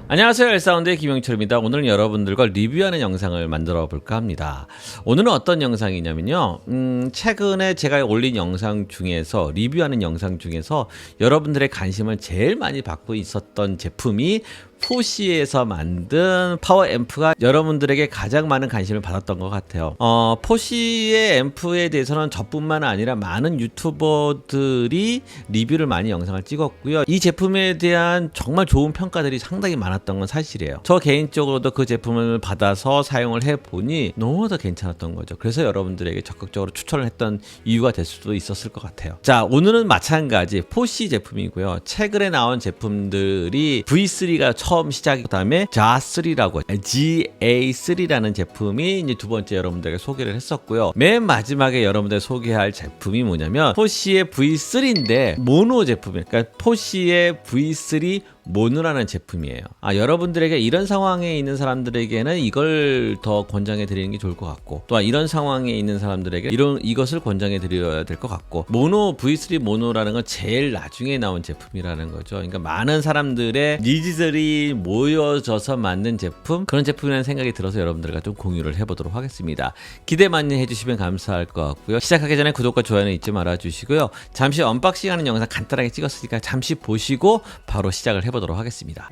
안녕하세요, 엘사운드의 김영철입니다. 오늘은 여러분들과 리뷰하는 영상을 만들어 볼까 합니다. 오늘은 어떤 영상이냐면요, 최근에 제가 올린 영상 중에서, 리뷰하는 영상 중에서 여러분들의 관심을 제일 많이 받고 있었던 제품이 포시에서 만든 파워 앰프가 여러분들에게 가장 많은 관심을 받았던 것 같아요. 포시의 앰프에 대해서는 저뿐만 아니라 많은 유튜버들이 리뷰를 많이 영상을 찍었고요. 이 제품에 대한 정말 좋은 평가들이 상당히 많았던 건 사실이에요. 저 개인적으로도 그 제품을 받아서 사용을 해보니 너무나 괜찮았던 거죠. 그래서 여러분들에게 적극적으로 추천을 했던 이유가 될 수도 있었을 것 같아요. 자, 오늘은 마찬가지 포시 제품이고요. 최근에 나온 제품들이 V3가 처음 시작이, 그 다음에 GA3라는 제품이 이제 두 번째 여러분들에게 소개를 했었고요. 맨 마지막에 여러분들 소개할 제품이 뭐냐면 포시의 V3인데 모노 제품이에요. 그러니까 포시의 V3 모노라는 제품이에요. 여러분들에게 이런 상황에 있는 사람들에게는 이걸 더 권장해 드리는 게 좋을 것 같고, 또한 이런 상황에 있는 사람들에게 이것을 권장해 드려야 될 것 같고, 모노 V3 모노라는 건 제일 나중에 나온 제품이라는 거죠. 그러니까 많은 사람들의 니즈들이 모여져서 만든 제품, 그런 제품이라는 생각이 들어서 여러분들과 좀 공유를 해보도록 하겠습니다. 기대 많이 해주시면 감사할 것 같고요. 시작하기 전에 구독과 좋아요는 잊지 말아 주시고요. 잠시 언박싱하는 영상 간단하게 찍었으니까 잠시 보시고 바로 시작을 해보도록 하겠습니다.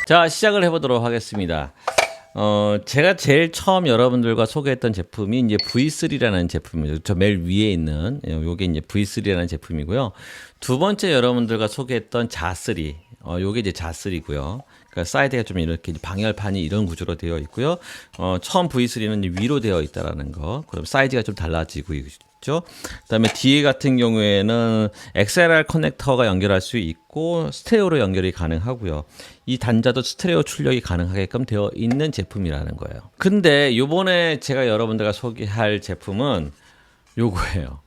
자, 시작을 해보도록 하겠습니다. 제가 제일 처음 여러분들과 소개했던 제품이 이제 V3라는 제품이죠. 저 맨 위에 있는 요게 이제 V3라는 제품이고요. 두 번째 여러분들과 소개했던 자3, 요게 이제 자3고요. 그러니까 사이드가 좀 이렇게 방열판이 이런 구조로 되어 있고요. 처음 V3는 이제 위로 되어 있다라는 거. 그럼 사이즈가 좀 달라지고 있죠. 그다음에 뒤에 같은 경우에는 XLR 커넥터가 연결할 수 있고 스테레오로 연결이 가능하고요. 이 단자도 스테레오 출력이 가능하게끔 되어 있는 제품이라는 거예요. 근데 요번에 제가 여러분들과 소개할 제품은 요거예요.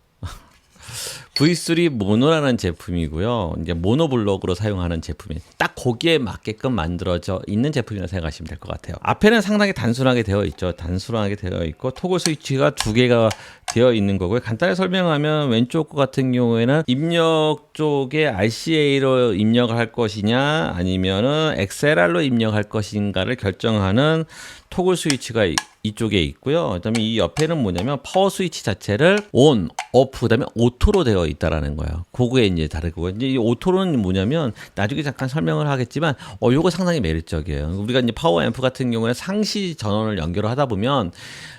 V3 모노라는 제품이고요. 이제 모노블록으로 사용하는 제품이 딱 거기에 맞게끔 만들어져 있는 제품이라고 생각하시면 될 것 같아요. 앞에는 상당히 단순하게 되어 있죠. 단순하게 되어 있고 토글 스위치가 두 개가 되어 있는 거고요. 간단히 설명하면 왼쪽 거 같은 경우에는 입력 쪽에 RCA로 입력을 할 것이냐 아니면은 XLR로 입력할 것인가를 결정하는 토글 스위치가 이쪽에 있고요. 그다음에 이 옆에는 뭐냐면 파워 스위치 자체를 온, 오프, 그다음에 오토로 되어 있다라는 거예요. 그거에 이제 다르고, 이제 이 오토는 뭐냐면 나중에 잠깐 설명을 하겠지만, 요거 상당히 매력적이에요. 우리가 이제 파워 앰프 같은 경우에 상시 전원을 연결을 하다 보면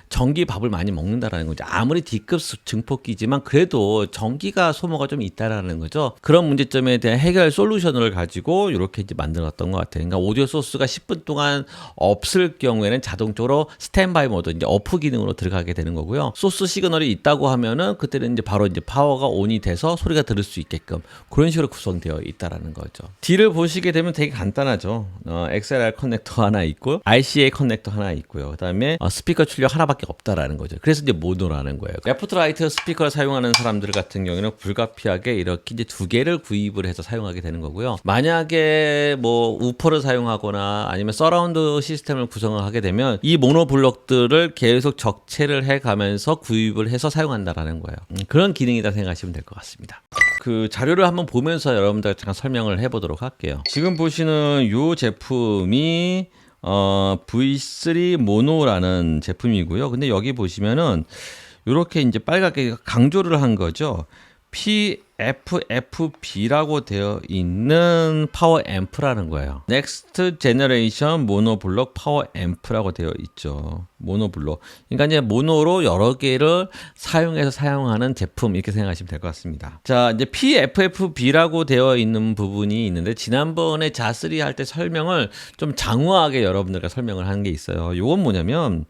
전기 밥을 많이 먹는다라는 거죠. 아무리 D급 증폭기지만 그래도 전기가 소모가 좀 있다라는 거죠. 그런 문제점에 대한 해결 솔루션을 가지고 이렇게 이제 만들었던 것 같아요. 그러니까 오디오 소스가 10분 동안 없을 경우에는 자동적으로 스탠바이 모드, 이제 오프 기능으로 들어가게 되는 거고요. 소스 시그널이 있다고 하면은 그때는 이제 바로 이제 파워가 온이 돼서 소리가 들을 수 있게끔 그런 식으로 구성되어 있다라는 거죠. D를 보시게 되면 되게 간단하죠. XLR 커넥터 하나 있고 RCA 커넥터 하나 있고요. 그다음에 스피커 출력 하나밖에 없다라는 거죠. 그래서 이제 모노라는 거예요. 레프트 라이트 스피커를 사용하는 사람들 같은 경우에는 불가피하게 이렇게 이제 두 개를 구입을 해서 사용하게 되는 거고요. 만약에 뭐 우퍼를 사용하거나 아니면 서라운드 시스템을 구성을 하게 되면 이 모노 블록들을 계속 적체를 해 가면서 구입을 해서 사용한다라는 거예요. 그런 기능이다 생각하시면 될 것 같습니다. 그 자료를 한번 보면서 여러분들 잠깐 설명을 해보도록 할게요. 지금 보시는 이 제품이 V3 모노라는 제품이고요. 근데 여기 보시면은 이렇게 이제 빨갛게 강조를 한 거죠. PFFB라고 되어 있는 파워 앰프라는 거예요. 넥스트 제너레이션 모노블록 파워 앰프라고 되어 있죠. 모노블록. 그러니까 이제 모노로 여러 개를 사용해서 사용하는 제품 이렇게 생각하시면 될 것 같습니다. 자, 이제 PFFB라고 되어 있는 부분이 있는데 지난번에 자3 할 때 설명을 좀 장황하게 여러분들과 설명을 한 게 있어요. 이건 뭐냐면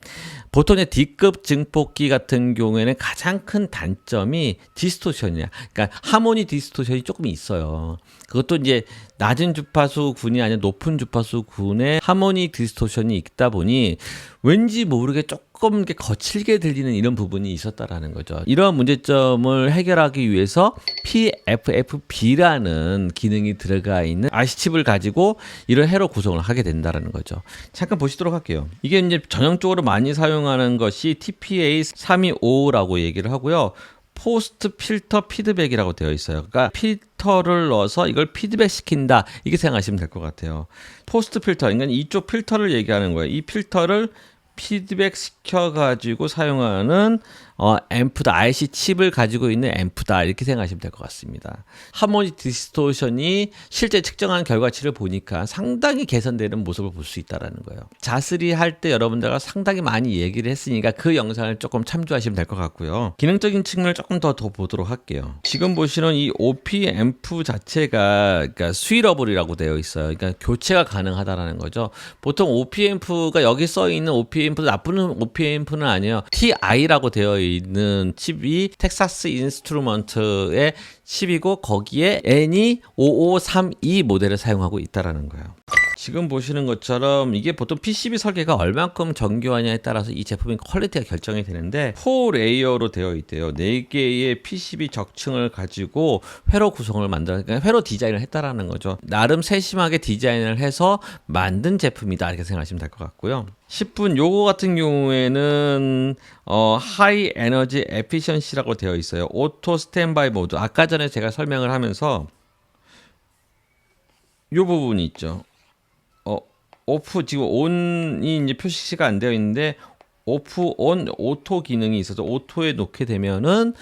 보통 D급 증폭기 같은 경우에는 가장 큰 단점이 디스토션이야. 그러니까 하모니 디스토션이 조금 있어요. 그것도 이제 낮은 주파수 군이 아니라 높은 주파수 군에 하모니 디스토션이 있다 보니 왠지 모르게 조금 이렇게 거칠게 들리는 이런 부분이 있었다라는 거죠. 이런 문제점을 해결하기 위해서 PFFB라는 기능이 들어가 있는 IC칩을 가지고 이런 회로 구성을 하게 된다라는 거죠. 잠깐 보시도록 할게요. 이게 이제 전형적으로 많이 사용하는 것이 TPA325라고 얘기를 하고요. 포스트 필터 피드백이라고 되어 있어요. 그러니까 필터를 넣어서 이걸 피드백 시킨다. 이렇게 생각하시면 될 것 같아요. 포스트 필터, 그러니까 이쪽 필터를 얘기하는 거예요. 이 필터를 피드백 시켜가지고 사용하는 앰프다. IC 칩을 가지고 있는 앰프다. 이렇게 생각하시면 될 것 같습니다. 하모니 디스토션이 실제 측정한 결과치를 보니까 상당히 개선되는 모습을 볼 수 있다는 거예요. 자3 할 때 여러분들과 상당히 많이 얘기를 했으니까 그 영상을 조금 참조하시면 될 것 같고요. 기능적인 측면을 조금 더 보도록 할게요. 지금 보시는 이 OP 앰프 자체가 그러니까 스위러블이라고 되어 있어요. 그러니까 교체가 가능하다라는 거죠. 보통 OP 앰프가 여기 써 있는 OP 앰프 나쁜 OP 앰프는 아니에요. TI라고 되어 있는 칩이 텍사스 인스트루먼트의 칩이고 거기에 NE5532 모델을 사용하고 있다라는 거예요. 지금 보시는 것처럼 이게 보통 PCB 설계가 얼만큼 정교하냐에 따라서 이 제품의 퀄리티가 결정이 되는데 4레이어로 되어 있대요. 4개의 PCB 적층을 가지고 회로 구성을 만들어 그러니까 회로 디자인을 했다라는 거죠. 나름 세심하게 디자인을 해서 만든 제품이다 이렇게 생각하시면 될 것 같고요. 10분 요거 같은 경우에는 하이 에너지 에피션시라고 되어 있어요. 오토 스탠바이 모드. 아까 전에 제가 설명을 하면서 요 부분이 있죠. 오프 지금 온이 이제 표시가 안 되어 있는데 오프 온 오토 기능이 있어서 오토에 놓게 되면은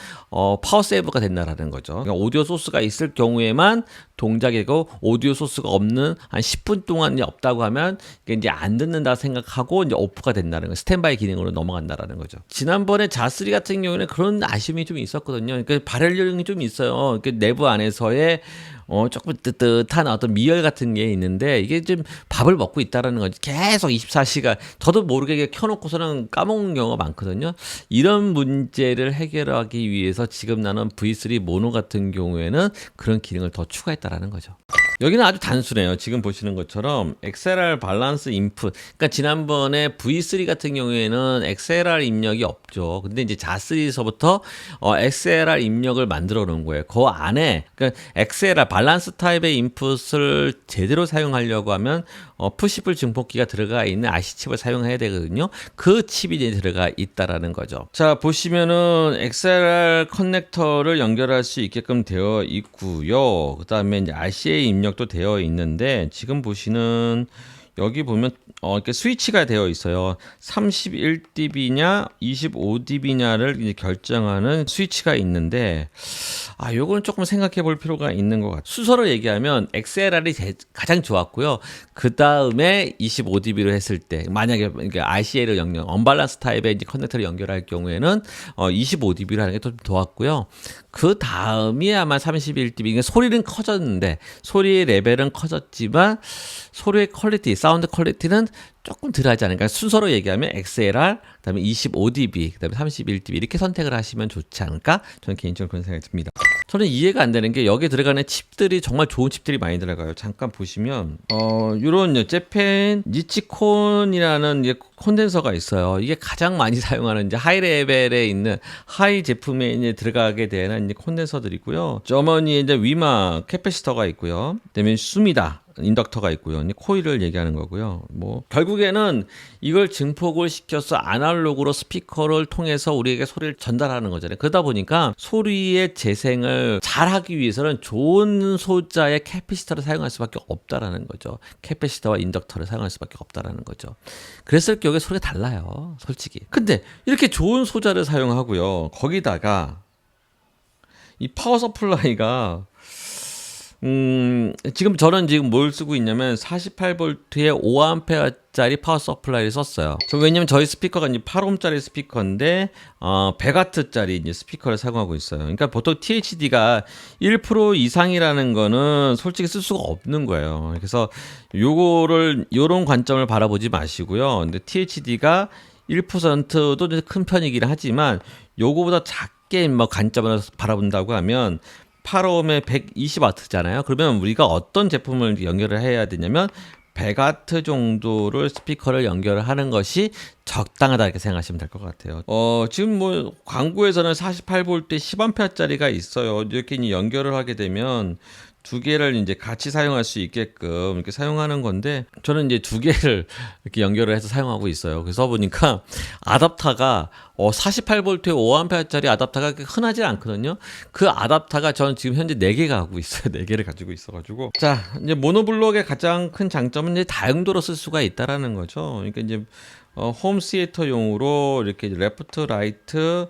파워 세이브가 된다라는 거죠. 그러니까 오디오 소스가 있을 경우에만 동작이고 오디오 소스가 없는 한 10분 동안 이제 없다고 하면 이게 이제 안 듣는다 생각하고 이제 오프가 된다는 거, 스탠바이 기능으로 넘어간다라는 거죠. 지난번에 자3 같은 경우에는 그런 아쉬움이 좀 있었거든요. 그러니까 발열량이 좀 있어요. 그러니까 내부 안에서의 조금 뜨뜻한 어떤 미열 같은 게 있는데 이게 좀 밥을 먹고 있다라는 거지. 계속 24시간 저도 모르게 켜놓고서는 까먹는 경우가 많거든요. 이런 문제를 해결하기 위해서 지금 나는 V3 모노 같은 경우에는 그런 기능을 더 추가했다라는 거죠. 여기는 아주 단순해요. 지금 보시는 것처럼 XLR 밸런스 인풋. 그러니까 지난번에 V3 같은 경우에는 XLR 입력이 없죠. 근데 이제 자3에서부터 XLR 입력을 만들어 놓은 거예요. 그 안에 그러니까 XLR 밸런스 타입의 인풋을 제대로 사용하려고 하면 푸시풀 증폭기가 들어가 있는 IC 칩을 사용해야 되거든요. 그 칩이 이제 들어가 있다라는 거죠. 자, 보시면은 XLR 커넥터를 연결할 수 있게끔 되어 있고요. 그다음에 이제 RCA 입력도 되어 있는데 지금 보시는 여기 보면 이렇게 스위치가 되어 있어요. 31dB냐 25dB냐를 이제 결정하는 스위치가 있는데 요거는 조금 생각해 볼 필요가 있는 것 같아요. 순서로 얘기하면 XLR이 가장 좋았고요. 그 다음에 25dB로 했을 때 만약에 RCA를 언밸런스 타입의 이제 커넥터를 연결할 경우에는 25dB로 하는 게 좀 좋았고요. 그 다음이 아마 31dB. 그러니까 소리는 커졌는데 소리의 레벨은 커졌지만 소리의 퀄리티, 사운드 퀄리티는 조금 덜하지 않을까. 그러니까 순서로 얘기하면 XLR, 그다음에 25dB, 그다음에 31dB 이렇게 선택을 하시면 좋지 않을까? 저는 개인적으로 그런 생각이 듭니다. 저는 이해가 안 되는 게 여기 들어가는 칩들이 정말 좋은 칩들이 많이 들어가요. 잠깐 보시면 요런 재팬 니치콘이라는 이제 콘덴서가 있어요. 이게 가장 많이 사용하는 이제 하이 레벨에 있는 하이 제품에 이제 들어가게 되는 이제 콘덴서들이고요. 저머니에 이제 위마 캐패시터가 있고요. 그다음에 수미다 인덕터가 있고요. 코일을 얘기하는 거고요. 뭐 결국에는 이걸 증폭을 시켜서 아날로그로 스피커를 통해서 우리에게 소리를 전달하는 거잖아요. 그러다 보니까 소리의 재생을 잘하기 위해서는 좋은 소자의 캐패시터를 사용할 수밖에 없다라는 거죠. 캐패시터와 인덕터를 사용할 수밖에 없다라는 거죠. 그랬을 경우에 소리가 달라요, 솔직히. 근데 이렇게 좋은 소자를 사용하고요. 거기다가 이 파워 서플라이가 지금 저는 지금 뭘 쓰고 있냐면 48V에 5A짜리 파워 서플라이를 썼어요. 왜냐면 저희 스피커가 이제 8ohm짜리 스피커인데 100W짜리 이제 스피커를 사용하고 있어요. 그러니까 보통 THD가 1% 이상이라는 거는 솔직히 쓸 수가 없는 거예요. 그래서 요런 관점을 바라보지 마시고요. 근데 THD가 1%도 큰 편이긴 하지만 요거보다 작게 뭐 관점을 바라본다고 하면 8ohm에 120W잖아요. 그러면 우리가 어떤 제품을 연결을 해야 되냐면 100W 정도를 스피커를 연결을 하는 것이 적당하다 이렇게 생각하시면 될 것 같아요. 지금 뭐 광고에서는 48V 10A짜리가 있어요. 이렇게 연결을 하게 되면 두 개를 이제 같이 사용할 수 있게끔 이렇게 사용하는 건데 저는 이제 두 개를 이렇게 연결을 해서 사용하고 있어요. 그래서 보니까 아답터가 48V에 5A짜리 아답터가 흔하지 않거든요. 그 아답터가 저는 지금 현재 4개가 하고 있어요. 4개를 가지고 있어가지고 자 이제 모노블록의 가장 큰 장점은 이제 다용도로 쓸 수가 있다라는 거죠. 그러니까 이제 홈 시애터용으로 이렇게 레프트, 라이트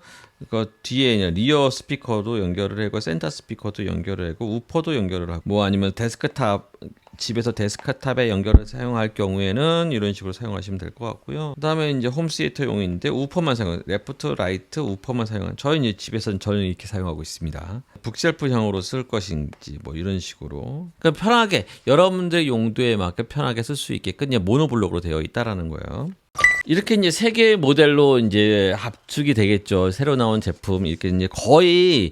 그 뒤에 리어 스피커도 연결을 하고 센터 스피커도 연결을 하고 우퍼도 연결을 하고 뭐 아니면 데스크탑 집에서 데스크탑에 연결을 사용할 경우에는 이런 식으로 사용하시면 될 것 같고요. 그다음에 이제 홈 시애터용인데 우퍼만 사용, 레프트, 라이트, 우퍼만 사용한. 저희 이제 집에서는 저는 이렇게 사용하고 있습니다. 북셀프형으로 쓸 것인지 뭐 이런 식으로. 그러니까 편하게 여러분들의 용도에 맞게 편하게 쓸 수 있게끔 그냥 모노블록으로 되어 있다라는 거예요. 이렇게 이제 세 개의 모델로 이제 합축이 되겠죠. 새로 나온 제품 이렇게 이제 거의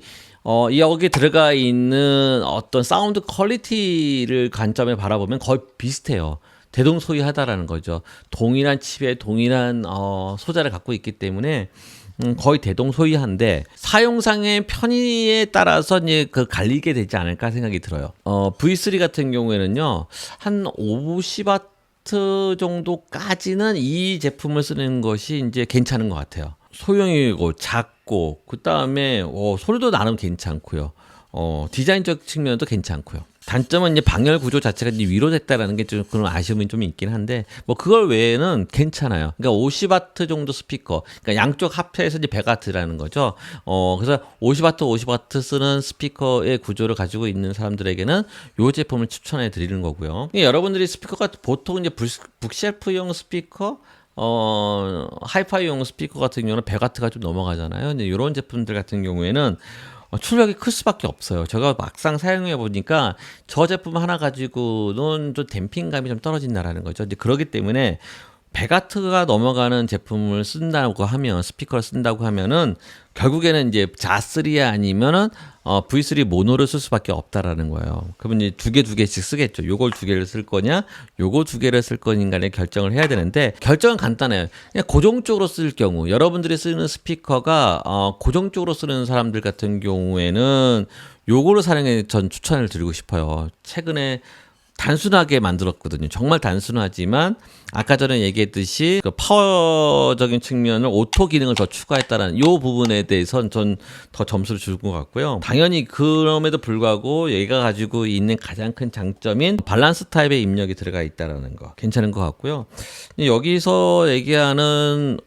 여기 들어가 있는 어떤 사운드 퀄리티를 관점에 바라보면 거의 비슷해요. 대동소이하다라는 거죠. 동일한 칩에 동일한 소자를 갖고 있기 때문에 거의 대동소이한데 사용상의 편의에 따라서 이제 그 갈리게 되지 않을까 생각이 들어요. V3 같은 경우에는요 한 50W 정도까지는 이 제품을 쓰는 것이 이제 괜찮은 것 같아요. 소형이고 작고 그 다음에 소리도 나름 괜찮고요. 디자인적 측면도 괜찮고요. 단점은 이제 방열 구조 자체가 이제 위로 됐다라는 게 좀 그런 아쉬움이 좀 있긴 한데 뭐 그걸 외에는 괜찮아요. 그러니까 50W 정도 스피커, 그러니까 양쪽 합해서 이제 100W라는 거죠. 그래서 50W, 50W 쓰는 스피커의 구조를 가지고 있는 사람들에게는 이 제품을 추천해 드리는 거고요. 여러분들이 스피커가 보통 이제 북쉘프용 스피커 하이파이용 스피커 같은 경우는 100W가 좀 넘어가잖아요. 근데 이런 제품들 같은 경우에는 출력이 클 수밖에 없어요. 제가 막상 사용해 보니까 저 제품 하나 가지고는 좀 댐핑감이 좀 떨어진다라는 거죠. 이제 그렇기 때문에 100W가 넘어가는 제품을 쓴다고 하면 스피커를 쓴다고 하면은 결국에는 이제 자3 아니면은 V3 모노를 쓸 수밖에 없다라는 거예요. 그러면 이제 두 개씩 쓰겠죠. 요걸 두 개를 쓸 거냐, 요거 두 개를 쓸 거인가를 결정을 해야 되는데 결정은 간단해요. 그냥 고정적으로 쓸 경우 여러분들이 쓰는 스피커가 고정적으로 쓰는 사람들 같은 경우에는 요거를 사용해 전 추천을 드리고 싶어요. 최근에 단순하게 만들었거든요. 정말 단순하지만 아까 전에 얘기했듯이 그 파워적인 측면을 오토 기능을 더 추가했다는 이 부분에 대해서는 전 더 점수를 줄 것 같고요. 당연히 그럼에도 불구하고 얘가 가지고 있는 가장 큰 장점인 밸런스 타입의 입력이 들어가 있다는 거 괜찮은 것 같고요. 여기서 얘기하는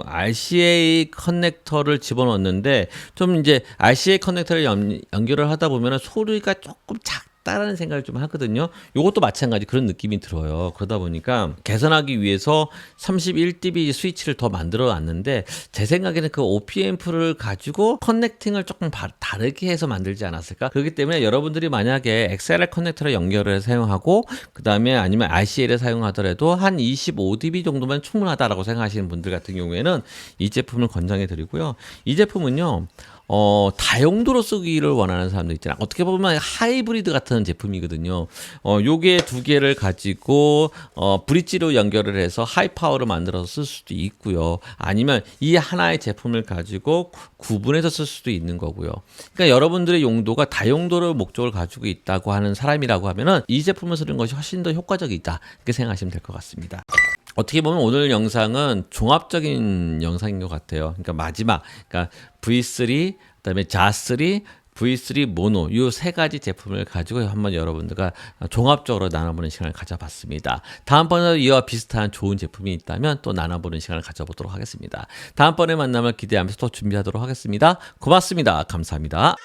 RCA 커넥터를 집어넣었는데 좀 이제 RCA 커넥터를 연결을 하다 보면 소리가 조금 다라는 생각을 좀 하거든요. 이것도 마찬가지 그런 느낌이 들어요. 그러다 보니까 개선하기 위해서 31dB 스위치를 더 만들어 놨는데 제 생각에는 그 OP앰프를 가지고 커넥팅을 조금 다르게 해서 만들지 않았을까? 그렇기 때문에 여러분들이 만약에 XLR 커넥터를 연결을 사용하고 그 다음에 아니면 RCA를 사용하더라도 한 25dB 정도면 충분하다라고 생각하시는 분들 같은 경우에는 이 제품을 권장해 드리고요. 이 제품은요. 다용도로 쓰기를 원하는 사람들 있잖아요. 어떻게 보면 하이브리드 같은 제품이거든요. 요게 두 개를 가지고 브릿지로 연결을 해서 하이파워를 만들어서 쓸 수도 있고요. 아니면 이 하나의 제품을 가지고 구분해서 쓸 수도 있는 거고요. 그러니까 여러분들의 용도가 다용도로 목적을 가지고 있다고 하는 사람이라고 하면은 이 제품을 쓰는 것이 훨씬 더 효과적이다. 이렇게 생각하시면 될 것 같습니다. 어떻게 보면 오늘 영상은 종합적인 영상인 것 같아요. 그러니까 마지막, 그러니까 V3, 그다음에 자3, V3 모노 이 세 가지 제품을 가지고 한번 여러분들과 종합적으로 나눠보는 시간을 가져봤습니다. 다음번에도 이와 비슷한 좋은 제품이 있다면 또 나눠보는 시간을 가져보도록 하겠습니다. 다음번에 만남을 기대하면서 또 준비하도록 하겠습니다. 고맙습니다. 감사합니다.